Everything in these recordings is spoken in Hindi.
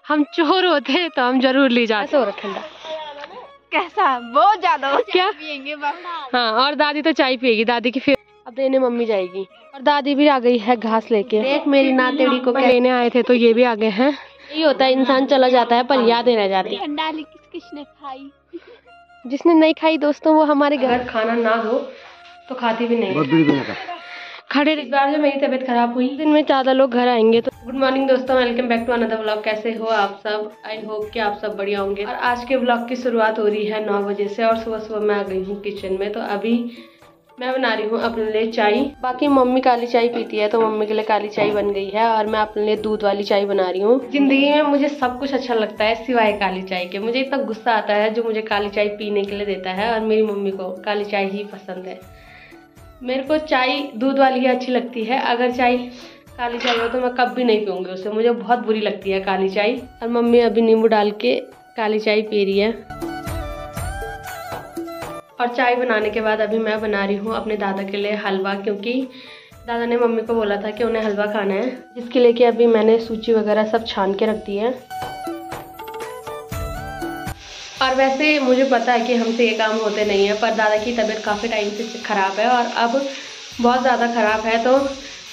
हम चोर होते हैं तो हम जरूर ले जाते। कैसा बहुत ज्यादा क्या पियेंगे। हाँ, और दादी तो चाय पिएगी, दादी की फिर अब देने मम्मी जाएगी। और दादी भी आ गई है घास लेके। देख मेरी नातेड़ी को लेने आए थे तो ये भी आ गए हैं। यही होता है, इंसान चला जाता है पर यादें रह जाती है। ठंडा किसने खाई? जिसने नहीं खाई दोस्तों वो हमारे घर खाना ना दो तो खाती भी नहीं। खड़े इस बार जो मेरी तबीयत खराब हुई, दिन में ज्यादा लोग घर आएंगे तो। गुड मॉर्निंग दोस्तों, welcome back to another vlog. कैसे हो आप सब? आई होप कि आप सब बढ़िया होंगे। और आज के व्लॉग की शुरुआत हो रही है 9 बजे से और सुबह सुबह मैं आ गई हूँ किचन में। तो अभी मैं बना रही हूँ अपने लिए चाय। बाकी मम्मी काली चाय पीती है तो मम्मी के लिए काली चाय बन गई है और मैं अपने लिए दूध वाली चाय बना रही हूँ। जिंदगी में मुझे सब कुछ अच्छा लगता है सिवाय काली चाय के। मुझे इतना गुस्सा आता है जो मुझे काली चाय पीने के लिए देता है, और मेरी मम्मी को काली चाय ही पसंद है। मेरे को चाय दूध वाली ही अच्छी लगती है। अगर चाय काली चाय हो तो मैं कभी नहीं पीऊँगी उसे, मुझे बहुत बुरी लगती है काली चाय। और मम्मी अभी नींबू डाल के काली चाय पी रही है। और चाय बनाने के बाद अभी मैं बना रही हूँ अपने दादा के लिए हलवा, क्योंकि दादा ने मम्मी को बोला था कि उन्हें हलवा खाना है, जिसके लिए कि अभी मैंने सूजी वगैरह सब छान के रख दी है। और वैसे मुझे पता है कि हमसे ये काम होते नहीं है, पर दादा की तबीयत काफ़ी टाइम से ख़राब है और अब बहुत ज़्यादा ख़राब है। तो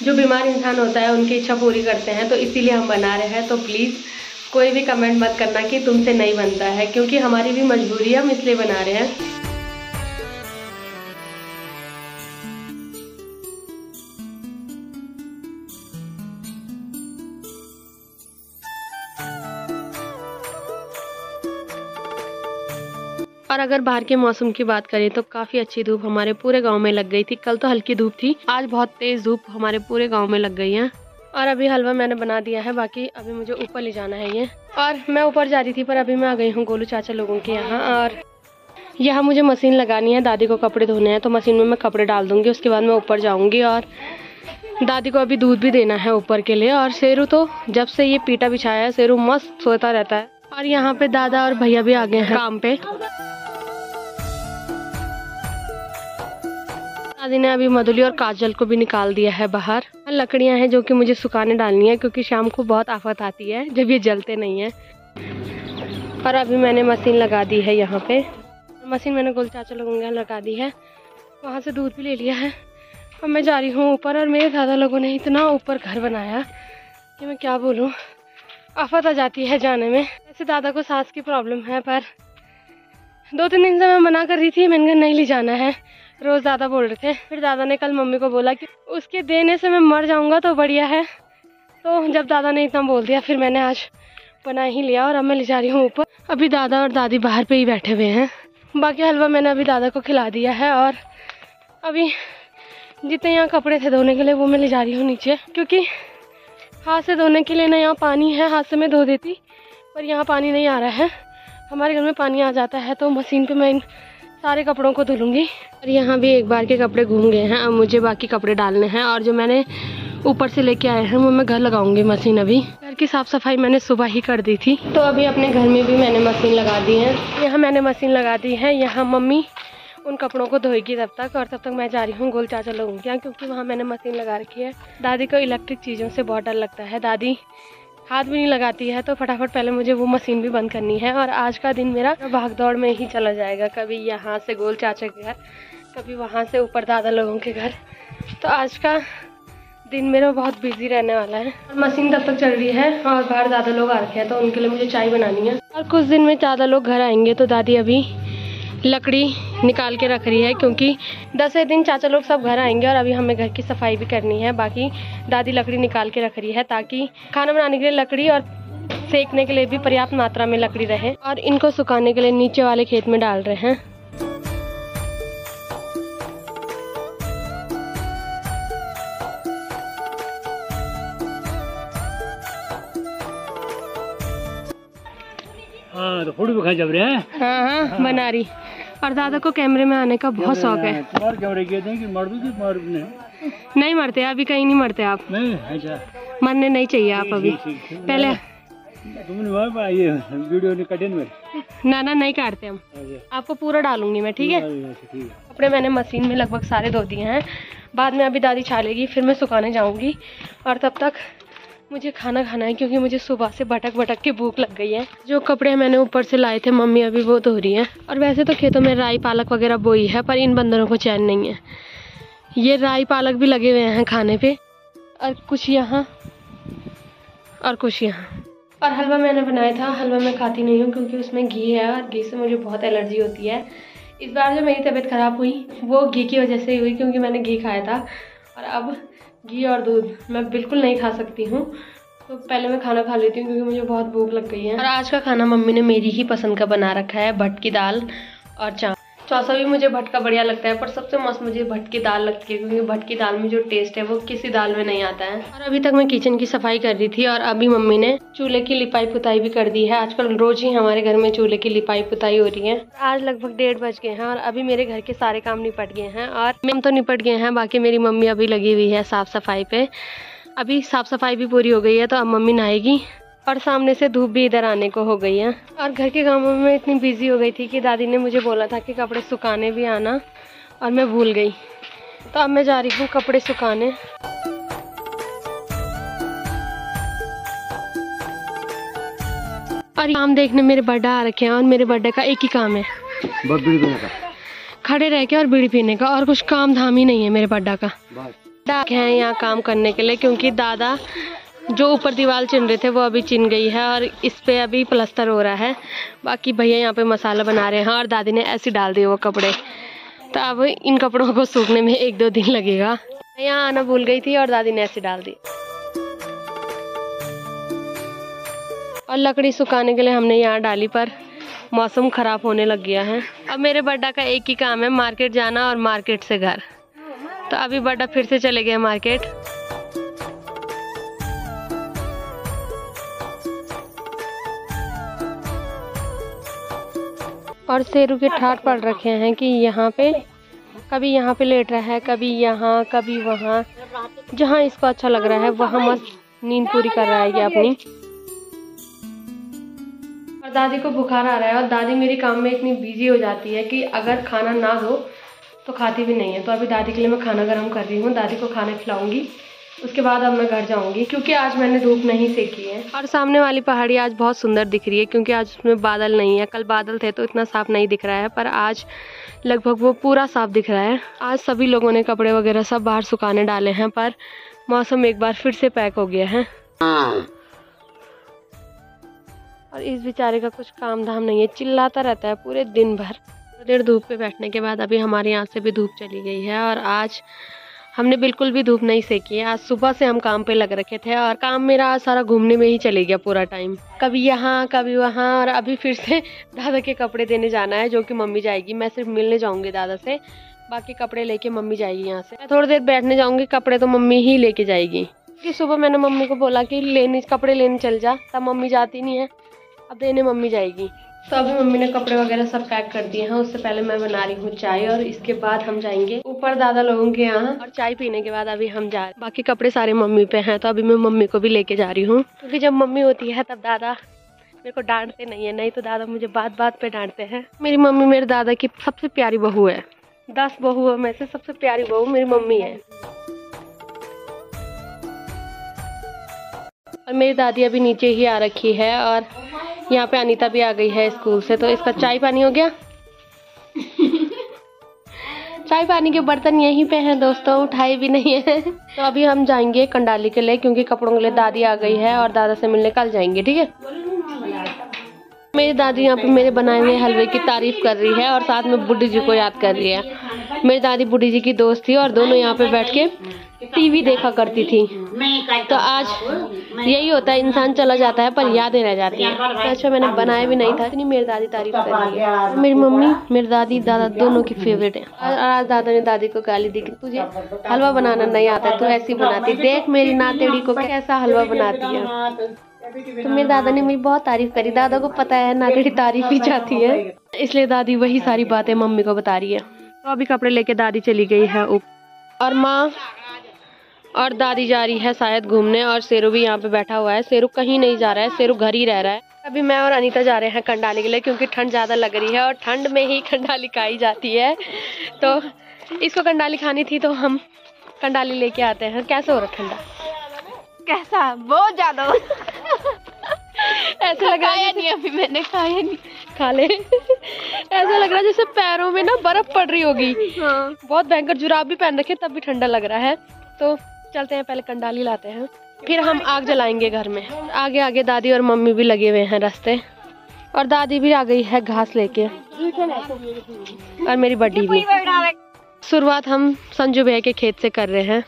जो बीमार इंसान होता है उनकी इच्छा पूरी करते हैं, तो इसीलिए हम बना रहे हैं। तो प्लीज़ कोई भी कमेंट मत करना कि तुमसे नहीं बनता है, क्योंकि हमारी भी मजबूरी है, हम इसलिए बना रहे हैं। और अगर बाहर के मौसम की बात करें तो काफ़ी अच्छी धूप हमारे पूरे गांव में लग गई थी। कल तो हल्की धूप थी, आज बहुत तेज़ धूप हमारे पूरे गांव में लग गई है। और अभी हलवा मैंने बना दिया है, बाकी अभी मुझे ऊपर ले जाना है ये। और मैं ऊपर जा रही थी पर अभी मैं आ गई हूँ गोलू चाचा लोगों के यहाँ। और यहाँ मुझे मशीन लगानी है, दादी को कपड़े धोने हैं तो मशीन में मैं कपड़े डाल दूँगी। उसके बाद मैं ऊपर जाऊँगी और दादी को अभी दूध भी देना है ऊपर के लिए। और शेरू तो जब से ये पीटा बिछाया है शेरू मस्त सोता रहता है। और यहाँ पे दादा और भैया भी आ गए हैं काम पे। दादी ने अभी मधुली और काजल को भी निकाल दिया है बाहर। लकड़ियां हैं जो कि मुझे सुखाने डालनी है, क्योंकि शाम को बहुत आफत आती है जब ये जलते नहीं है। और अभी मैंने मशीन लगा दी है यहाँ पे। मशीन मैंने गोल चाचा लोगों के यहाँ लगा दी है, वहाँ से दूध भी ले लिया है। और मैं जा रही हूँ ऊपर। और मेरे दादा लोगों ने इतना ऊपर घर बनाया कि मैं क्या बोलूँ, आफत आ जाती है जाने में। ऐसे दादा को सांस की प्रॉब्लम है, पर 2-3 दिन से मैं मना कर रही थी, मैंने कहा नहीं ले जाना है। रोज़ दादा बोल रहे थे, फिर दादा ने कल मम्मी को बोला कि उसके देने से मैं मर जाऊंगा तो बढ़िया है। तो जब दादा ने इतना बोल दिया फिर मैंने आज बना ही लिया और अब मैं ले जा रही हूँ ऊपर। अभी दादा और दादी बाहर पे ही बैठे हुए हैं। बाकी हलवा मैंने अभी दादा को खिला दिया है। और अभी जितने यहाँ कपड़े थे धोने के लिए वो मैं ले जा रही हूँ नीचे, क्योंकि हाथ से धोने के लिए ना यहाँ पानी है, हाथ से मैं धो देती, पर यहाँ पानी नहीं आ रहा है। हमारे घर में पानी आ जाता है तो मशीन पे मैं इन सारे कपड़ों को धुलूंगी। और यहाँ भी एक बार के कपड़े घूम गए हैं, अब मुझे बाकी कपड़े डालने हैं। और जो मैंने ऊपर से लेके आए हैं वो मैं घर लगाऊंगी मशीन। अभी घर की साफ़ सफाई मैंने सुबह ही कर दी थी, तो अभी अपने घर में भी मैंने मशीन लगा दी है। यहाँ मैंने मशीन लगा दी है, यहाँ मम्मी उन कपड़ों को धोएगी तब तक। और तब तक मैं जा रही हूँ गोल चाचा लोगों के यहाँ, क्योंकि वहाँ मैंने मशीन लगा रखी है। दादी को इलेक्ट्रिक चीज़ों से बहुत डर लगता है, दादी हाथ भी नहीं लगाती है, तो फटाफट पहले मुझे वो मशीन भी बंद करनी है। और आज का दिन मेरा भाग दौड़ में ही चला जाएगा, कभी यहाँ से गोल चाचा के घर, कभी वहाँ से ऊपर दादा लोगों के घर। तो आज का दिन मेरा बहुत बिजी रहने वाला है। और मशीन तब तक चल रही है और बाहर दादा लोग आ रखे हैं, तो उनके लिए मुझे चाय बनानी है। और कुछ दिन में ज़्यादा लोग घर आएंगे तो दादी अभी लकड़ी निकाल के रख रही है, क्योंकि 10 दिन चाचा लोग सब घर आएंगे और अभी हमें घर की सफाई भी करनी है। बाकी दादी लकड़ी निकाल के रख रही है ताकि खाना बनाने के लिए लकड़ी और सेकने के लिए भी पर्याप्त मात्रा में लकड़ी रहे। और इनको सुखाने के लिए नीचे वाले खेत में डाल रहे हैं। हाँ, तो फोटो दिखाई जब रहे हैं। हाँ बना रही। और दादा को कैमरे में आने का बहुत शौक है। तुम्हारे कैमरे के कि मर दूँ कि मर नहीं मरते, अभी कहीं नहीं मरते आप। नहीं, अच्छा मरने नहीं चाहिए आप अभी। पहले तुमने ये वीडियो ने कटे ना नहीं काटते हम, आपको पूरा डालूंगी मैं, ठीक है। कपड़े मैंने मशीन में लगभग सारे धो दिए हैं, बाद में अभी दादी छालेगी, फिर मैं सुखाने जाऊंगी। और तब तक मुझे खाना खाना है क्योंकि मुझे सुबह से भटक भटक के भूख लग गई है। जो कपड़े मैंने ऊपर से लाए थे मम्मी अभी वो धो रही है। और वैसे तो खेतों में राई पालक वगैरह बोई है, पर इन बंदरों को चैन नहीं है। ये राई पालक भी लगे हुए हैं खाने पे, और कुछ यहाँ और कुछ यहाँ। और हलवा मैंने बनाया था। हलवा मैं खाती नहीं हूँ क्योंकि उसमें घी है और घी से मुझे बहुत एलर्जी होती है। इस बार जो मेरी तबीयत ख़राब हुई वो घी की वजह से ही हुई, क्योंकि मैंने घी खाया था। और अब घी और दूध मैं बिल्कुल नहीं खा सकती हूँ, तो पहले मैं खाना खा लेती हूँ क्योंकि मुझे बहुत भूख लग गई है। और आज का खाना मम्मी ने मेरी ही पसंद का बना रखा है, भट की दाल और चावल। चौसा भी मुझे भट का बढ़िया लगता है, पर सबसे मस्त मुझे भट की दाल लगती है, क्योंकि भट की दाल में जो टेस्ट है वो किसी दाल में नहीं आता है। और अभी तक मैं किचन की सफाई कर रही थी और अभी मम्मी ने चूल्हे की लिपाई पुताई भी कर दी है। आजकल रोज ही हमारे घर में चूल्हे की लिपाई पुताई हो रही है। आज लगभग 1:30 बज गए हैं और अभी मेरे घर के सारे काम निपट गए हैं। और हम तो निपट गए हैं, बाकी मेरी मम्मी अभी लगी हुई है साफ सफाई पे। अभी साफ सफाई भी पूरी हो गई है, तो अब मम्मी नहाएगी। और सामने से धूप भी इधर आने को हो गई है। और घर के कामों में इतनी बिजी हो गई थी कि दादी ने मुझे बोला था कि कपड़े सुखाने भी आना, और मैं भूल गई। तो अब मैं जा रही हूँ कपड़े सुखाने। और काम देखने मेरे बर्थडे आ रखे हैं, और मेरे बर्थडे का एक ही काम है, खड़े रह के और बीड़ी पीने का, और कुछ काम धाम ही नहीं है मेरे बर्थडे का। डाक है यहाँ काम करने के लिए, क्योंकि दादा जो ऊपर दीवार चिन रहे थे वो अभी चिन गई है और इस पे अभी प्लास्टर हो रहा है। बाकी भैया यहाँ पे मसाला बना रहे हैं और दादी ने ऐसे डाल दिए वो कपड़े। तो अब इन कपड़ों को सूखने में 1-2 दिन लगेगा। यहाँ आना भूल गई थी और दादी ने ऐसे डाल दी। और लकड़ी सुखाने के लिए हमने यहाँ डाली, पर मौसम खराब होने लग गया है। अब मेरे बर्थडे का एक ही काम है, मार्केट जाना और मार्केट से घर। तो अभी बर्थडे फिर से चले गए मार्केट। और शेरू के ठाट पड़ रखे हैं कि यहाँ पे कभी यहाँ पे लेट रहा है, कभी यहाँ कभी वहाँ, जहाँ इसको अच्छा लग रहा है वहाँ मस्त नींद पूरी कर रहा है ये अपनी। और दादी को बुखार आ रहा है और दादी मेरी काम में इतनी बिजी हो जाती है कि अगर खाना ना दो तो खाती भी नहीं है। तो अभी दादी के लिए मैं खाना गर्म कर रही हूँ, दादी को खाना खिलाऊंगी, उसके बाद अब मैं घर जाऊंगी, क्योंकि आज मैंने धूप नहीं सेकी है। और सामने वाली पहाड़ी आज बहुत सुंदर दिख रही है, क्योंकि आज उसमें बादल नहीं है। कल बादल थे तो इतना साफ नहीं दिख रहा है, पर आज लगभग वो पूरा साफ दिख रहा है। आज सभी लोगों ने कपड़े वगैरह सब बाहर सुखाने डाले हैं, पर मौसम एक बार फिर से पैक हो गया है। और इस बेचारे का कुछ काम धाम नहीं है, चिल्लाता रहता है पूरे दिन भर। देर धूप पे बैठने के बाद अभी हमारे यहाँ से भी धूप चली गई है और आज हमने बिल्कुल भी धूप नहीं सेकी है। आज सुबह से हम काम पे लग रखे थे और काम मेरा आज सारा घूमने में ही चले गया पूरा टाइम, कभी यहाँ कभी वहाँ। और अभी फिर से दादा के कपड़े देने जाना है, जो कि मम्मी जाएगी। मैं सिर्फ मिलने जाऊंगी दादा से, बाकी कपड़े लेके मम्मी जाएगी यहाँ से। मैं थोड़ी देर बैठने जाऊंगी, कपड़े तो मम्मी ही लेके जाएगी। कि सुबह मैंने मम्मी को बोला कि कपड़े लेने चल जा, तब मम्मी जाती नहीं है, अब देने मम्मी जाएगी। तो अभी मम्मी ने कपड़े वगैरह सब पैक कर दिए हैं। उससे पहले मैं बना रही हूँ चाय, और इसके बाद हम जाएंगे ऊपर दादा लोगों के यहाँ, और चाय पीने के बाद अभी हम जा रहे हैं। बाकी कपड़े सारे मम्मी पे हैं, तो अभी मैं मम्मी को भी लेके जा रही हूँ, क्योंकि जब मम्मी होती है तब दादा मेरे को डांटते नहीं है, नहीं तो दादा मुझे बात बात पे डांटते हैं। मेरी मम्मी मेरे दादा की सबसे प्यारी बहू है। 10 बहुओं में से सबसे प्यारी बहू मेरी मम्मी है। और मेरी दादी अभी नीचे ही आ रखी है, और यहाँ पे अनीता भी आ गई है स्कूल से। तो इसका चाय पानी हो गया। चाय पानी के बर्तन यहीं पे हैं दोस्तों, उठाए भी नहीं है। तो अभी हम जाएंगे कंडाली के लिए, क्योंकि कपड़ों के लिए दादी आ गई है और दादा से मिलने कल जाएंगे, ठीक है। मेरी दादी यहाँ पे मेरे बनाए हुए हलवे की तारीफ कर रही है और साथ में बुढ़ी जी को याद कर रही है। मेरी दादी बुढ़ी जी की दोस्त थी और दोनों यहाँ पे बैठ के टीवी देखा करती थी। तो आज यही होता है, इंसान चला जाता है पर यादें रह जाती हैं। तो अच्छा मैंने बनाया भी नहीं था, इतनी मेरी दादी तारीफ कर रही है। मेरी मम्मी मेरी दादी दादा दोनों की फेवरेट है। और आज दादा ने दादी को गाली दी कि तुझे हलवा बनाना नहीं आता, तू ऐसी बनाती, देख मेरी नातेड़ी को कैसा हलवा बनाती है। तो मेरे दादा ने मेरी बहुत तारीफ करी। दादा को पता है नातेड़ी तारीफ ही चाहती है, इसलिए दादी वही सारी बातें मम्मी को बता रही है। तो अभी कपड़े लेके दादी चली गई है ऊपर, और माँ और दादी जा रही है शायद घूमने, और शेरू भी यहाँ पे बैठा हुआ है। शेरू कहीं नहीं जा रहा है, शेरू घर ही रह रहा है। अभी मैं और अनीता जा रहे हैं कंडाली के लिए, क्योंकि ठंड ज़्यादा लग रही है और ठंड में ही कंडाली खाई जाती है। तो इसको कंडाली खानी थी, तो हम कंडाली लेके आते हैं। कैसे हो रहा ठंडा? कैसा? बहुत ज्यादा। ऐसा लग रहा है नहीं, अभी मैंने खाया नहीं। खा ले। ऐसा लग रहा है जैसे पैरों में ना बर्फ पड़ रही होगी। हाँ। बहुत भयंकर। जुराब भी पहन रखे तब भी ठंडा लग रहा है। तो चलते हैं, पहले कंडाली लाते हैं, फिर हम आग जलाएंगे घर में। आगे आगे दादी और मम्मी भी लगे हुए हैं रास्ते, और दादी भी आ गई है घास लेके, और मेरी बड्डी भी। शुरुआत हम संजू भैया के खेत से कर रहे हैं,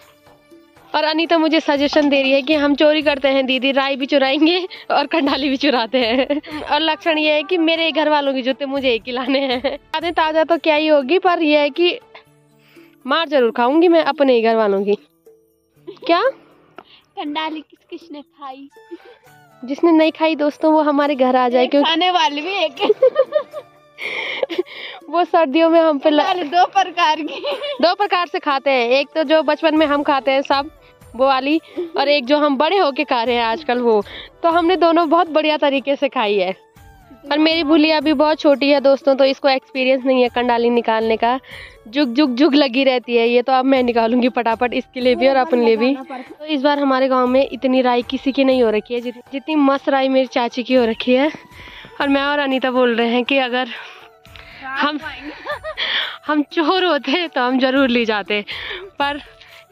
और अनीता मुझे सजेशन दे रही है कि हम चोरी करते हैं दीदी, राई भी चुराएंगे और कंडाली भी चुराते हैं। और लक्षण ये है कि मेरे घर वालों के जूते मुझे एक ही लाने हैं। ताजा तो क्या ही होगी, पर यह है कि मार जरूर खाऊंगी मैं अपने ही घर वालों की। क्या कंडाली किसने खाई? जिसने नहीं खाई दोस्तों वो हमारे घर आ जाए, क्योंकि खाने वाले भी एक। वो सर्दियों में हम पे दो प्रकार की। 2 प्रकार से खाते हैं। एक तो जो बचपन में हम खाते हैं सब वो वाली, और एक जो हम बड़े होके खा रहे हैं आजकल वो। तो हमने दोनों बहुत बढ़िया तरीके से खाई है। और मेरी भुलिया भी बहुत छोटी है दोस्तों, तो इसको एक्सपीरियंस नहीं है कंडाली निकालने का। जुग जुग जुग लगी रहती है ये, तो अब मैं निकालूंगी फटाफट, इसके लिए भी और अपने लिए भी। तो इस बार हमारे गांव में इतनी राई किसी की नहीं हो रखी है जितनी मस्त राई मेरी चाची की हो रखी है। और मैं और अनीता बोल रहे हैं कि अगर हम चोर होते तो हम जरूर ले जाते, पर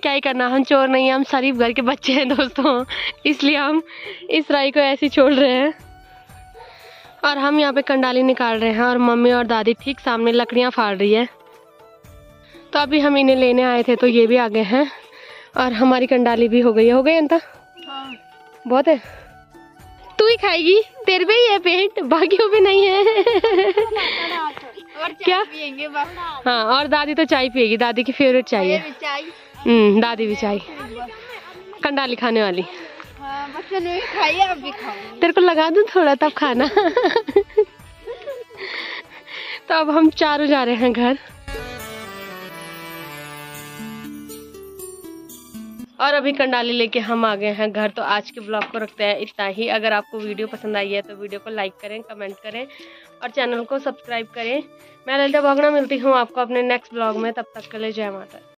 क्या ही करना, हम चोर नहीं हैं, हम शरीफ घर के बच्चे हैं दोस्तों, इसलिए हम इस राई को ऐसे छोड़ रहे हैं। और हम यहाँ पे कंडाली निकाल रहे हैं, और मम्मी और दादी ठीक सामने लकड़ियाँ फाड़ रही है। तो अभी हम इन्हें लेने आए थे तो ये भी आ गए हैं, और हमारी कंडाली भी हो गई है। हो गई अंता? हाँ। बहुत है। तू ही खाएगी, तेरे पे ही है पेट, बाकियों पे नहीं है। और क्या? पियेंगे हाँ, और दादी तो चाय पिएगी, दादी की फेवरेट चाय है। दादी भी चाय, कंडाली खाने वाली। हाँ, बच्चों ने भी खाई, अब भी खाऊंगी। तेरे को लगा दूं थोड़ा तब खाना। तो अब हम चारों जा रहे हैं घर, और अभी कंडाली लेके हम आ गए हैं घर। तो आज के ब्लॉग को रखते हैं इतना ही। अगर आपको वीडियो पसंद आई है तो वीडियो को लाइक करें, कमेंट करें और चैनल को सब्सक्राइब करें। मैं ललिता भागना मिलती हूँ आपको अपने नेक्स्ट ब्लॉग में। तब तक के लिए जय माता।